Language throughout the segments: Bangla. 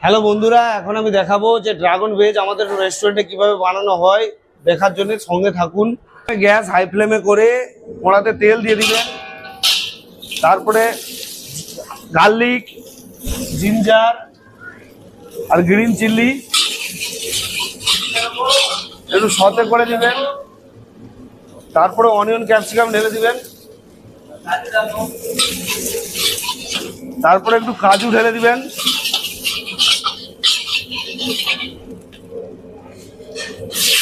হ্যালো বন্ধুরা, এখন আমি দেখাবো যে ড্রাগন ভেজ আমাদের রেস্টুরেন্টে কিভাবে বানানো হয়। দেখার জন্য সঙ্গে থাকুন। গ্যাস হাই ফ্লেমে করে কড়াতে তেল দিয়ে দিবেন, তারপরে গার্লিক, জিঞ্জার আর গ্রিন চিলি একটু সতে করে দিবেন, তারপরে অনিয়ন ক্যাপসিকাম ঢেলে দিবেন, তারপরে একটু কাজু ঢেলে দিবেন,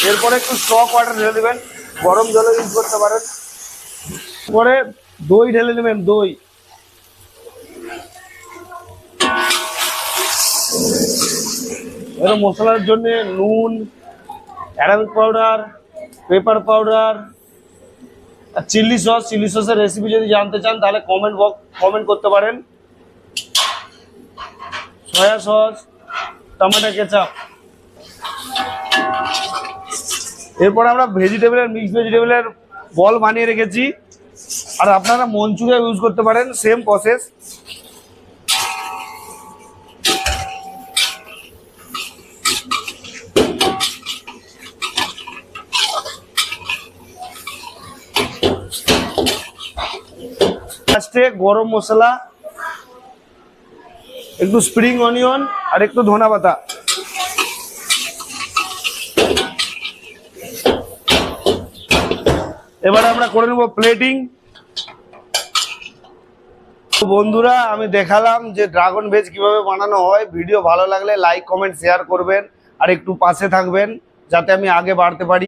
এরপরে একটু স্টক ওয়াটার ঢেলে দিবেন, গরম জলে ইউজ করতে পারেন। পরে দই ঢেলে নেবেন, দই। এবার মশলার জন্য নুন, অ্যারাবিক পাউডার, পেপার পাউডার আর চিলি সস। চিলি সসের রেসিপি যদি জানতে চান তাহলে কমেন্ট করতে পারেন। Soya sauce, tomato ketchup. এরপর আমরা মিক্সড ভেজিটেবলের বল বানিয়ে রেখেছি, আর আপনারা মঞ্চুরিয়া ইউজ করতে পারেন, সেম প্রসেস। লাস্টে গরম মশলা, একটু স্প্রিং অনিয়ন আর একটু ধনা পাতা। এবারে আমরা করে নেব প্লেটিং। বন্ধুরা, আমি দেখালাম যে ড্রাগন ভেজ কিভাবে বানানো হয়। ভিডিও ভালো লাগলে লাইক, কমেন্ট, শেয়ার করবেন আর একটু পাশে থাকবেন যাতে আমি আগে বাড়তে পারি।